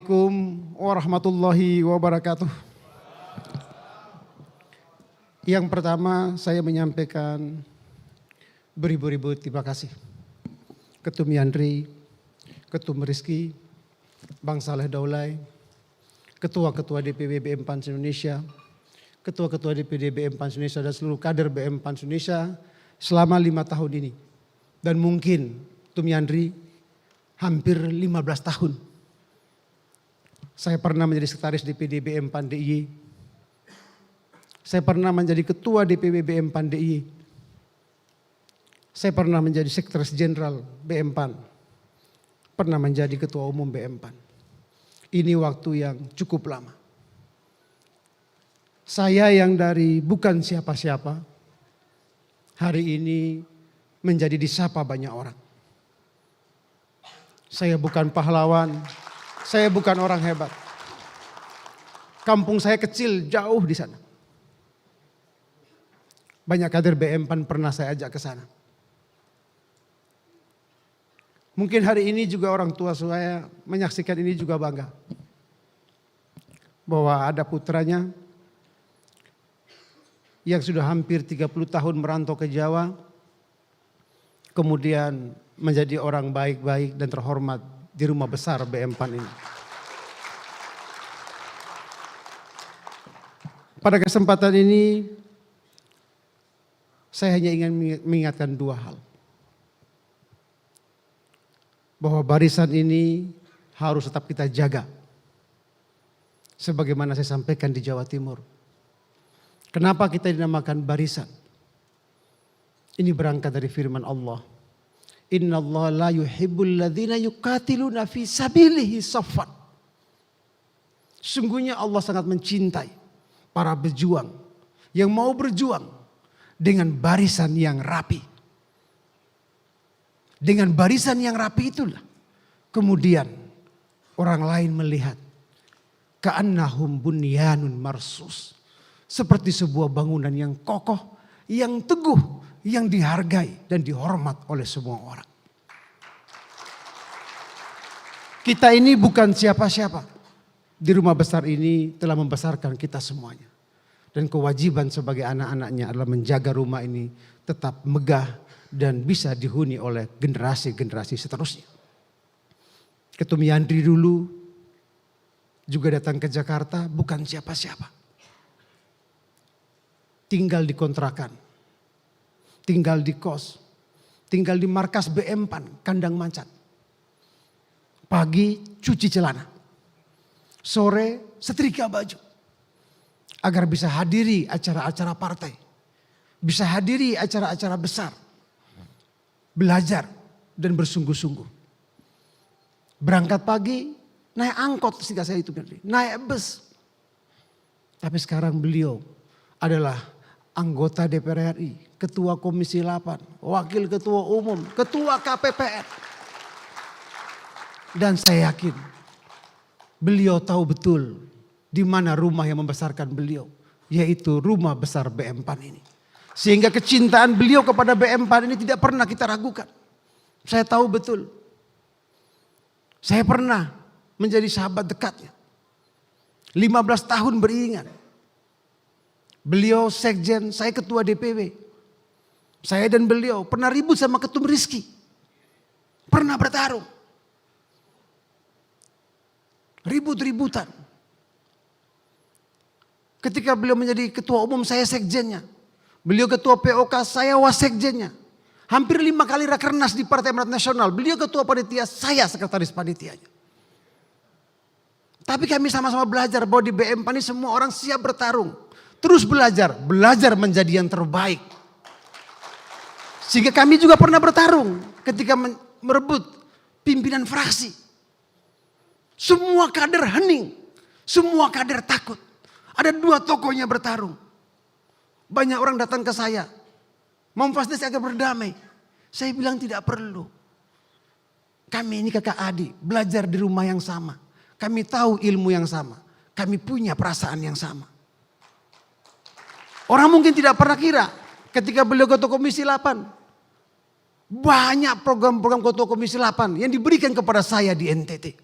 Assalamualaikum warahmatullahi wabarakatuh. Yang pertama saya menyampaikan beribu-ribu terima kasih. Ketum Yandri, Ketum Rizky, Bang Saleh Daulay, Ketua-Ketua DPW BM PANS Indonesia, Ketua-Ketua DPD BM PANS Indonesia dan seluruh kader BM PANS Indonesia selama 5 tahun ini. Dan mungkin Ketum Yandri hampir 15 tahun. Saya pernah menjadi sekretaris DPD BM PAN DIY. Saya pernah menjadi ketua DPW BM PAN DIY. Saya pernah menjadi sekretaris jenderal BM PAN. Pernah menjadi ketua umum BM PAN. Ini waktu yang cukup lama. Saya yang dari bukan siapa-siapa, hari ini menjadi disapa banyak orang. Saya bukan pahlawan, saya bukan orang hebat. Kampung saya kecil, jauh di sana. Banyak kader BM PAN pernah saya ajak ke sana. Mungkin hari ini juga orang tua saya menyaksikan ini juga bangga. Bahwa ada putranya yang sudah hampir 30 tahun merantau ke Jawa. Kemudian menjadi orang baik-baik dan terhormat di rumah besar BM PAN ini. Pada kesempatan ini saya hanya ingin mengingatkan dua hal. Bahwa barisan ini harus tetap kita jaga. Sebagaimana saya sampaikan di Jawa Timur. Kenapa kita dinamakan barisan? Ini berangkat dari firman Allah. Inna Allah la yuhibbul ladzina yuqatiluna fi sabilihi saffan. Sungguhnya Allah sangat mencintai para berjuang yang mau berjuang dengan barisan yang rapi. Dengan barisan yang rapi itulah kemudian orang lain melihat ka'annahum bunyanun marsus. Seperti sebuah bangunan yang kokoh, yang teguh, yang dihargai dan dihormat oleh semua orang. Kita ini bukan siapa-siapa. Di rumah besar ini telah membesarkan kita semuanya. Dan kewajiban sebagai anak-anaknya adalah menjaga rumah ini tetap megah dan bisa dihuni oleh generasi-generasi seterusnya. Ketum Yandri dulu juga datang ke Jakarta bukan siapa-siapa. Tinggal di kontrakan, tinggal di kos, tinggal di markas BM PAN, Kandang Mancat. Pagi cuci celana, sore setrika baju. Agar bisa hadiri acara-acara partai, bisa hadiri acara-acara besar. Belajar dan bersungguh-sungguh. Berangkat pagi, naik angkot sehingga saya itu naik bus. Tapi sekarang beliau adalah anggota DPR RI, ketua Komisi 8, wakil ketua umum, ketua KPPR. Dan saya yakin beliau tahu betul di mana rumah yang membesarkan beliau, yaitu rumah besar BM PAN ini. Sehingga kecintaan beliau kepada BM PAN ini tidak pernah kita ragukan. Saya tahu betul. Saya pernah menjadi sahabat dekatnya. 15 tahun beriringan. Beliau sekjen, saya ketua DPW. Saya dan beliau pernah ribut sama Ketum Rizky. Pernah bertarung. Ribut-ributan. Ketika beliau menjadi ketua umum, saya sekjennya. Beliau ketua POK, saya wasekjennya. Hampir 5 kali rakernas di Partai Amanat Nasional. Beliau ketua panitia, saya sekretaris panitianya. Tapi kami sama-sama belajar bahwa di BM PAN ini semua orang siap bertarung. Terus belajar menjadi yang terbaik. Sehingga kami juga pernah bertarung ketika merebut pimpinan fraksi. Semua kader hening, semua kader takut. Ada 2 tokohnya bertarung. Banyak orang datang ke saya, memfasilitasi agar berdamai. Saya bilang tidak perlu. Kami ini kakak adik, belajar di rumah yang sama. Kami tahu ilmu yang sama. Kami punya perasaan yang sama. Orang mungkin tidak pernah kira ketika beliau ketua Komisi 8. Banyak program-program ketua Komisi 8 yang diberikan kepada saya di NTT.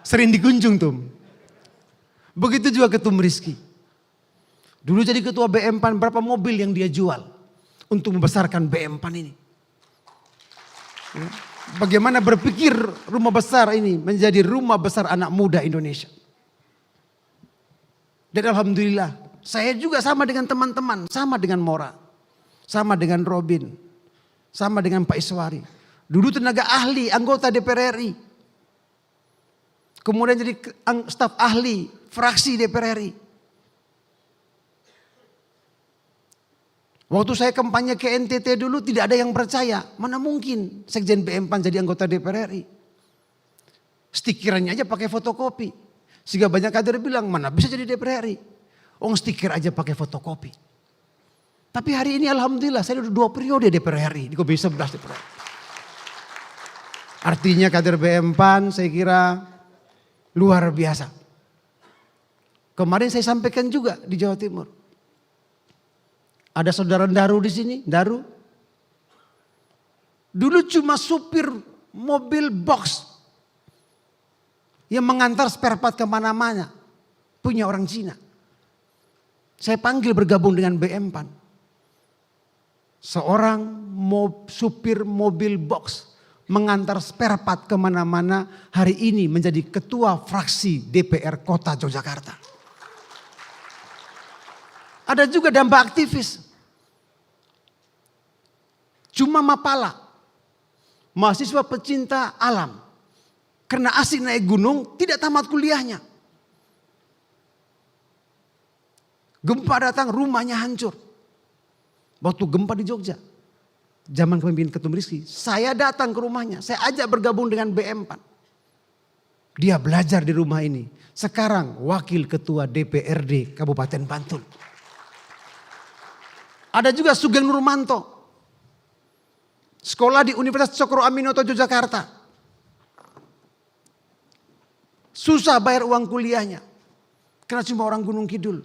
Sering dikunjung tuh. Begitu juga Ketum Rizky. Dulu jadi ketua BM PAN, berapa mobil yang dia jual untuk membesarkan BM PAN ini. Bagaimana berpikir rumah besar ini menjadi rumah besar anak muda Indonesia. Dan alhamdulillah saya juga sama dengan teman-teman, sama dengan Mora, sama dengan Robin, sama dengan Pak Iswari. Dulu tenaga ahli, anggota DPR RI. Kemudian jadi staf ahli, fraksi DPR RI. Waktu saya kampanye ke NTT dulu tidak ada yang percaya. Mana mungkin Sekjen BM PAN jadi anggota DPR RI. Stikernya aja pakai fotokopi. Sehingga banyak kader bilang mana bisa jadi DPR RI. Stiker aja pakai fotokopi. Tapi hari ini alhamdulillah saya udah 2 periode DPR RI. Di Komisi 11 DPR RI. Artinya kader BM PAN saya kira luar biasa. Kemarin saya sampaikan juga di Jawa Timur. Ada saudara Daru di sini, Daru. Dulu cuma supir mobil box yang mengantar spare part kemana-mana. Punya orang Cina. Saya panggil bergabung dengan BM PAN. Seorang supir mobil box mengantar spare part kemana-mana, hari ini menjadi ketua fraksi DPR Kota Yogyakarta. Ada juga dampak aktivis. Cuma Mapala, mahasiswa pecinta alam. Karena asik naik gunung, tidak tamat kuliahnya. Gempa datang, rumahnya hancur. Waktu gempa di Jogja, zaman kepemimpinan Ketum Rizky, saya datang ke rumahnya. Saya ajak bergabung dengan BM PAN. Dia belajar di rumah ini. Sekarang wakil ketua DPRD Kabupaten Bantul. Ada juga Sugeng Nurmanto. Sekolah di Universitas Cokro Aminoto Yogyakarta. Susah bayar uang kuliahnya. Karena cuma orang Gunung Kidul.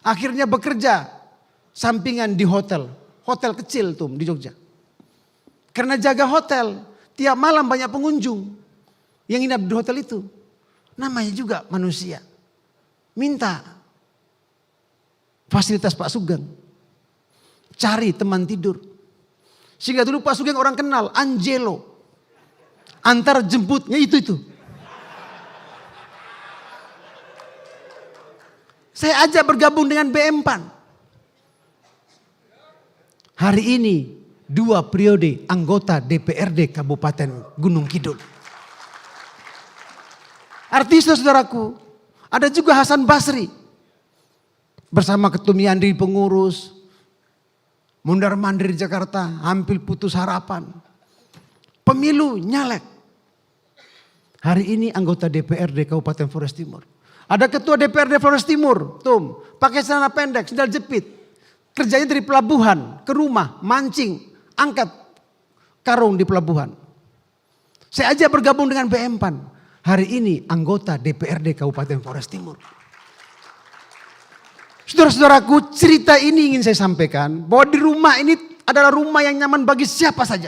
Akhirnya bekerja sampingan di hotel. Hotel kecil tuh di Jogja. Karena jaga hotel. Tiap malam banyak pengunjung yang nginap di hotel itu. Namanya juga manusia. Minta fasilitas Pak Sugeng. Cari teman tidur. Sehingga dulu Pak Sugeng orang kenal, Angelo. Antar jemputnya itu. Saya ajak bergabung dengan BM PAN. Hari ini 2 periode anggota DPRD Kabupaten Gunung Kidul. Artis saudaraku, ada juga Hasan Basri. Bersama Ketum Yandri pengurus. Mundar mandir Jakarta, hampir putus harapan. Pemilu nyalek. Hari ini anggota DPRD Kabupaten Flores Timur. Ada ketua DPRD Flores Timur, pakai celana pendek, sandal jepit. Kerjanya dari pelabuhan ke rumah, mancing, angkat karung di pelabuhan. Saya ajak bergabung dengan BM PAN. Hari ini anggota DPRD Kabupaten Flores Timur. Saudara-saudaraku, cerita ini ingin saya sampaikan bahwa di rumah ini adalah rumah yang nyaman bagi siapa saja.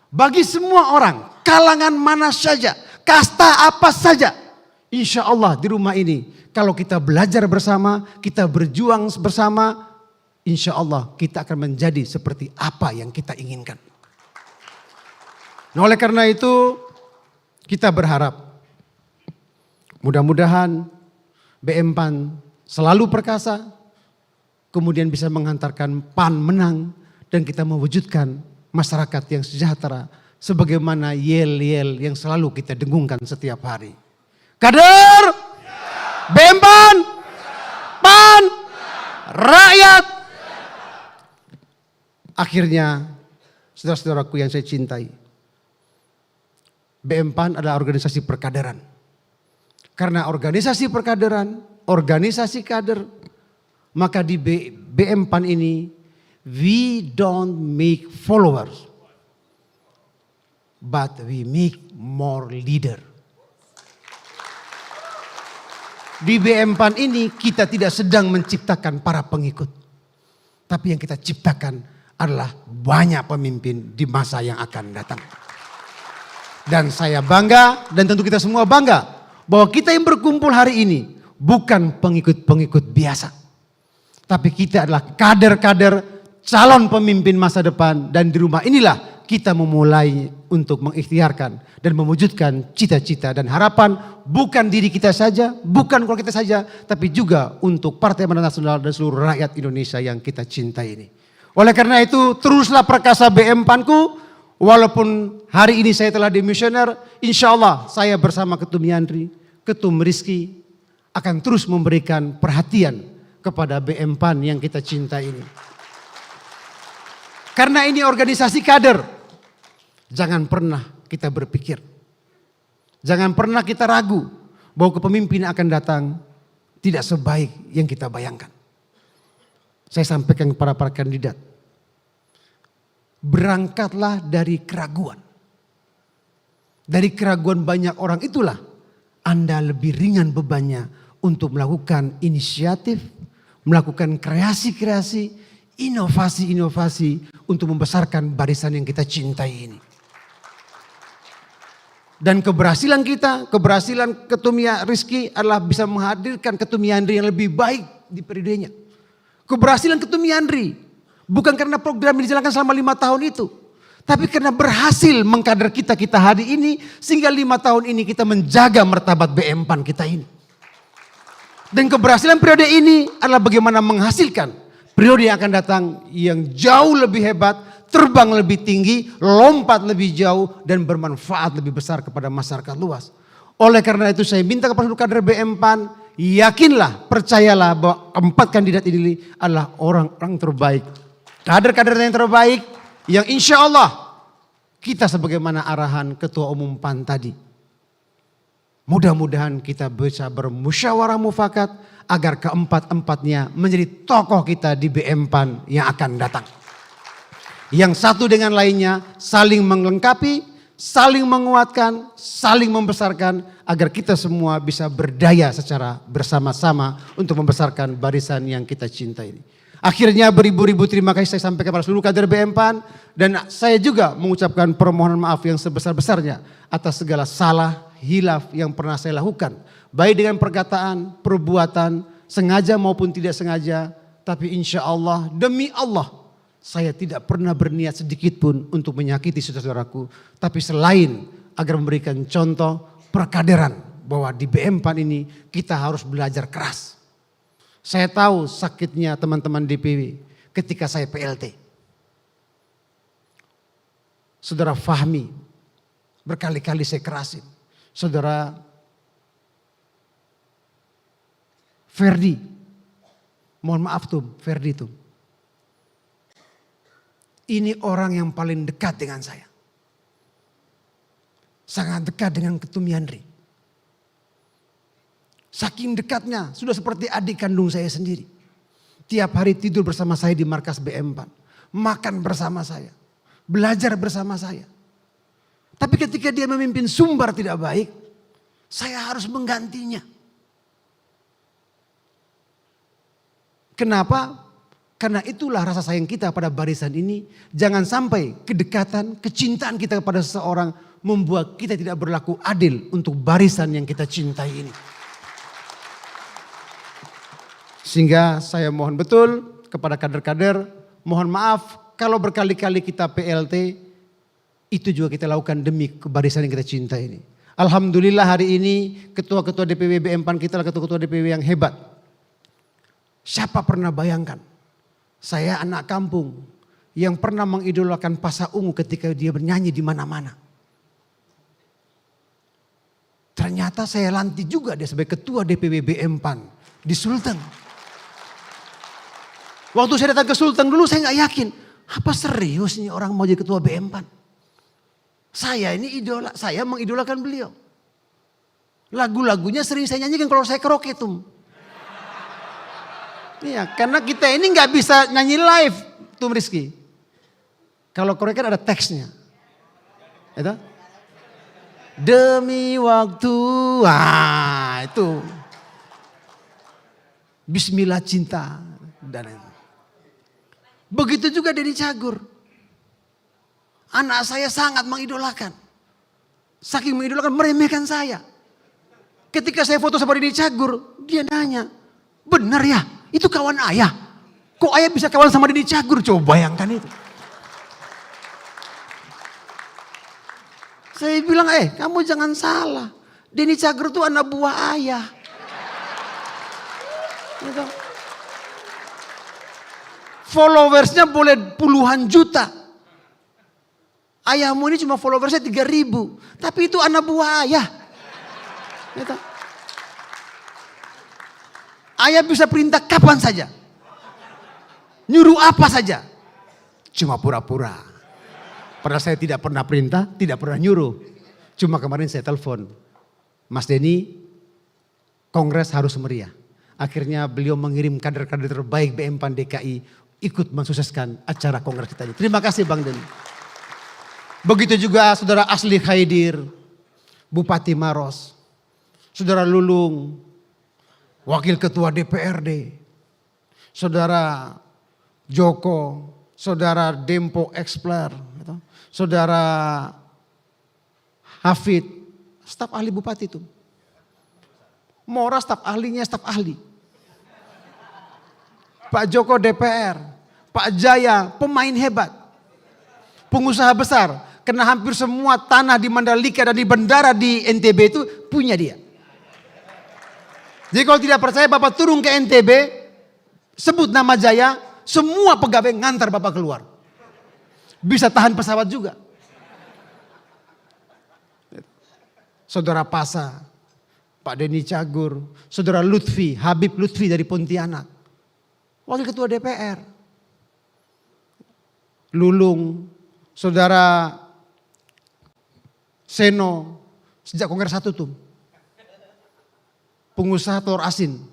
Bagi semua orang, kalangan mana saja, kasta apa saja. Insya Allah di rumah ini, kalau kita belajar bersama, kita berjuang bersama, insya Allah kita akan menjadi seperti apa yang kita inginkan. Nah, oleh karena itu, kita berharap mudah-mudahan BM PAN selalu perkasa, kemudian bisa menghantarkan PAN menang dan kita mewujudkan masyarakat yang sejahtera sebagaimana yel-yel yang selalu kita dengungkan setiap hari. Kader, BM PAN, PAN, rakyat. Akhirnya, saudara-saudaraku yang saya cintai, BM PAN adalah organisasi perkaderan. Karena organisasi perkaderan, organisasi kader, maka di BM PAN ini, we don't make followers, but we make more leader. Di BM PAN ini kita tidak sedang menciptakan para pengikut. Tapi yang kita ciptakan adalah banyak pemimpin di masa yang akan datang. Dan saya bangga dan tentu kita semua bangga bahwa kita yang berkumpul hari ini bukan pengikut-pengikut biasa. Tapi kita adalah kader-kader calon pemimpin masa depan, dan di rumah inilah kita memulai untuk mengikhtiarkan dan mewujudkan cita-cita dan harapan bukan diri kita saja, bukan keluarga kita saja, tapi juga untuk Partai Amanat Nasional dan seluruh rakyat Indonesia yang kita cintai ini. Oleh karena itu, teruslah perkasa BM PAN-ku, walaupun hari ini saya telah demisioner, insya Allah saya bersama Ketum Yandri, Ketum Rizky akan terus memberikan perhatian kepada BM PAN yang kita cintai ini. Karena ini organisasi kader. Jangan pernah kita berpikir, jangan pernah kita ragu bahwa kepemimpinan akan datang tidak sebaik yang kita bayangkan. Saya sampaikan kepada para kandidat, berangkatlah dari keraguan. Dari keraguan banyak orang itulah Anda lebih ringan bebannya untuk melakukan inisiatif, melakukan kreasi-kreasi, inovasi-inovasi untuk membesarkan barisan yang kita cintai ini. Dan keberhasilan kita, keberhasilan Ketum Rizky adalah bisa menghadirkan Ketum Yandri yang lebih baik di periodenya. Keberhasilan Ketum Yandri bukan karena program yang dijalankan selama 5 tahun itu, tapi karena berhasil mengkader kita hari ini, sehingga 5 tahun ini kita menjaga martabat BM PAN kita ini. Dan keberhasilan periode ini adalah bagaimana menghasilkan periode yang akan datang yang jauh lebih hebat, terbang lebih tinggi, lompat lebih jauh, dan bermanfaat lebih besar kepada masyarakat luas. Oleh karena itu saya minta kepada seluruh kader BM PAN, yakinlah, percayalah bahwa 4 kandidat ini adalah orang-orang terbaik. Kader-kader yang terbaik yang insya Allah kita sebagaimana arahan Ketua Umum PAN tadi. Mudah-mudahan kita bisa bermusyawarah mufakat agar keempat-empatnya menjadi tokoh kita di BM PAN yang akan datang. Yang satu dengan lainnya saling melengkapi, saling menguatkan, saling membesarkan agar kita semua bisa berdaya secara bersama-sama untuk membesarkan barisan yang kita cintai ini. Akhirnya beribu-ribu terima kasih saya sampaikan kepada seluruh kader BM PAN, dan saya juga mengucapkan permohonan maaf yang sebesar-besarnya atas segala salah, hilaf yang pernah saya lakukan. Baik dengan perkataan, perbuatan, sengaja maupun tidak sengaja. Tapi insya Allah, demi Allah, saya tidak pernah berniat sedikit pun untuk menyakiti saudara-saudaraku. Tapi selain agar memberikan contoh perkaderan bahwa di BM PAN ini kita harus belajar keras. Saya tahu sakitnya teman-teman DPW ketika saya PLT. Saudara Fahmi, berkali-kali saya kerasin. Saudara Ferdi, mohon maaf tuh Ferdi tuh. Ini orang yang paling dekat dengan saya. Sangat dekat dengan Ketum Yandri. Saking dekatnya, sudah seperti adik kandung saya sendiri. Tiap hari tidur bersama saya di markas BM PAN. Makan bersama saya. Belajar bersama saya. Tapi ketika dia memimpin Sumbar tidak baik, saya harus menggantinya. Kenapa? Karena itulah rasa sayang kita pada barisan ini. Jangan sampai kedekatan, kecintaan kita kepada seseorang membuat kita tidak berlaku adil untuk barisan yang kita cintai ini. Sehingga saya mohon betul kepada kader-kader, mohon maaf kalau berkali-kali kita PLT, itu juga kita lakukan demi barisan yang kita cintai ini. Alhamdulillah hari ini ketua-ketua DPW BM PAN kita adalah ketua-ketua DPW yang hebat. Siapa pernah bayangkan? Saya anak kampung yang pernah mengidolakan Pasha Ungu ketika dia bernyanyi di mana-mana. Ternyata saya lantik juga dia sebagai ketua DPW BM PAN di Sulteng. Waktu saya datang ke Sulteng dulu saya nggak yakin. Apa serius nih orang mau jadi ketua BM PAN? Saya ini idola, saya mengidolakan beliau. Lagu-lagunya sering saya nyanyikan kalau saya karaoke tuh. Iya, karena kita ini nggak bisa nyanyi live, tuh Rizky. Kalau karaoke kan ada teksnya. Itu? Demi waktu, itu. Bismillah cinta dan begitu juga Denny Cagur. Anak saya sangat mengidolakan. Saking mengidolakan meremehkan saya. Ketika saya foto sama Denny Cagur, dia nanya, benar ya itu kawan ayah? Kok ayah bisa kawan sama Denny Cagur? Coba bayangkan itu. Saya bilang, kamu jangan salah. Denny Cagur itu anak buah ayah. Gitu. Followersnya boleh puluhan juta. Ayahmu ini cuma followersnya 3.000. Tapi itu anak buah ayah. Gitu. Ayah bisa perintah kapan saja. Nyuruh apa saja. Cuma pura-pura. Padahal saya tidak pernah perintah, tidak pernah nyuruh. Cuma kemarin saya telepon. Mas Denny, kongres harus meriah. Akhirnya beliau mengirim kader-kader terbaik BM-PAN DKI ikut mensukseskan acara kongres kita ini. Terima kasih Bang Denny. Begitu juga Saudara Asli Khaidir, Bupati Maros. Saudara Lulung, Wakil Ketua DPRD. Saudara Joko, Saudara Dempo Expler, Saudara Hafid, staf ahli bupati itu. Mora staf ahlinya staf ahli. Pak Joko DPR, Pak Jaya pemain hebat. Pengusaha besar, karena hampir semua tanah di Mandalika dan di bandara di NTB itu punya dia. Jadi kalau tidak percaya Bapak turun ke NTB, sebut nama Jaya, semua pegawai ngantar Bapak keluar. Bisa tahan pesawat juga. Saudara Pasa, Pak Denny Cagur, Saudara Lutfi, Habib Lutfi dari Pontianak. Wakil Ketua DPR. Lulung, Saudara Seno, sejak Kongres 1 tuh. Pengusaha telur asin.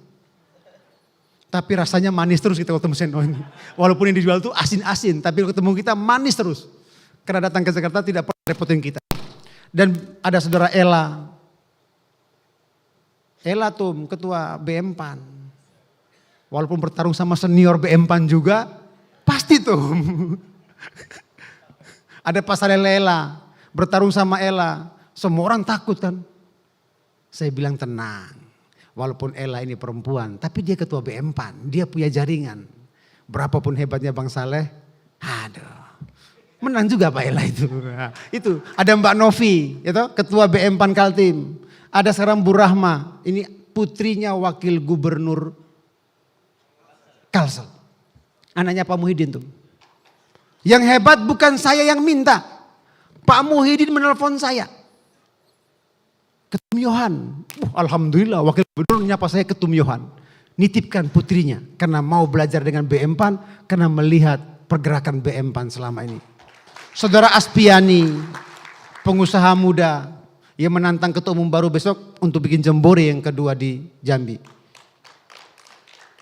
Tapi rasanya manis terus kita ketemu Seno ini. Walaupun yang dijual itu asin-asin, tapi ketemu kita manis terus. Karena datang ke Jakarta tidak pernah repotin kita. Dan ada Saudara Ella. Ella tuh ketua BM-PAN. Walaupun bertarung sama senior BM-PAN juga, pasti tuh. Ada Pak Lela, bertarung sama Ella. Semua orang takut kan. Saya bilang tenang. Walaupun Ella ini perempuan, tapi dia ketua BM-PAN, dia punya jaringan. Berapapun hebatnya Bang Saleh, menang juga Pak Ella itu. Nah, itu ada Mbak Novi, itu ketua BM-PAN Kaltim. Ada sekarang Bu Rahma, ini putrinya wakil gubernur Kalsel. Anaknya Pak Muhyiddin tuh. Yang hebat bukan saya yang minta. Pak Muhyiddin menelpon saya. Ketum Yohan, alhamdulillah wakil gubernur nyapa saya Ketum Yohan. Nitipkan putrinya karena mau belajar dengan BM-PAN, karena melihat pergerakan BM-PAN selama ini. Saudara Aspiani, pengusaha muda yang menantang ketua umum baru besok untuk bikin jembore yang kedua di Jambi.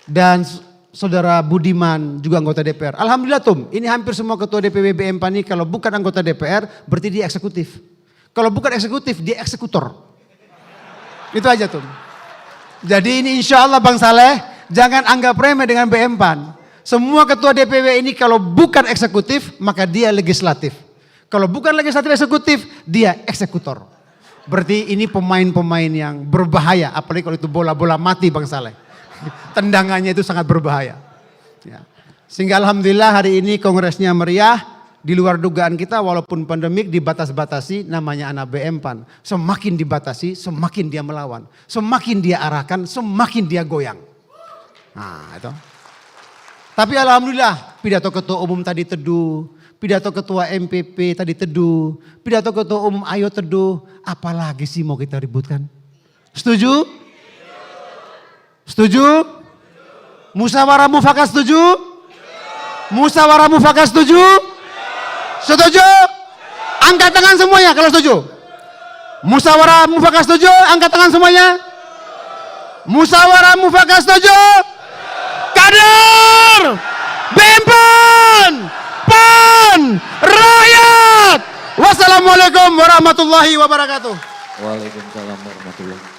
Dan Saudara Budiman juga anggota DPR. Alhamdulillah Tum, ini hampir semua ketua DPW BM-PAN ini kalau bukan anggota DPR berarti dia eksekutif. Kalau bukan eksekutif dia eksekutor. Itu aja Tum. Jadi ini insya Allah Bang Saleh jangan anggap remeh dengan BM-PAN. Semua ketua DPW ini kalau bukan eksekutif maka dia legislatif. Kalau bukan legislatif eksekutif dia eksekutor. Berarti ini pemain-pemain yang berbahaya. Apalagi kalau itu bola-bola mati Bang Saleh. Tendangannya itu sangat berbahaya. Ya. Sehingga alhamdulillah hari ini kongresnya meriah. Di luar dugaan kita walaupun pandemik dibatas-batasi namanya anak BM-PAN. Semakin dibatasi semakin dia melawan. Semakin dia arahkan semakin dia goyang. Nah itu. Tapi alhamdulillah pidato ketua umum tadi teduh. Pidato ketua MPP tadi teduh. Pidato ketua umum ayo teduh. Apalagi sih mau kita ributkan? Setuju? Setuju? Musyawarah mufakat setuju? Musyawarah mufakat setuju? Setuju? Angkat tangan semuanya kalau setuju. Musyawarah mufakat setuju? Angkat tangan semuanya. Musyawarah mufakat setuju? Kader BM-PAN, PAN, rakyat. Wassalamualaikum warahmatullahi wabarakatuh. Waalaikumsalam warahmatullahi wabarakatuh.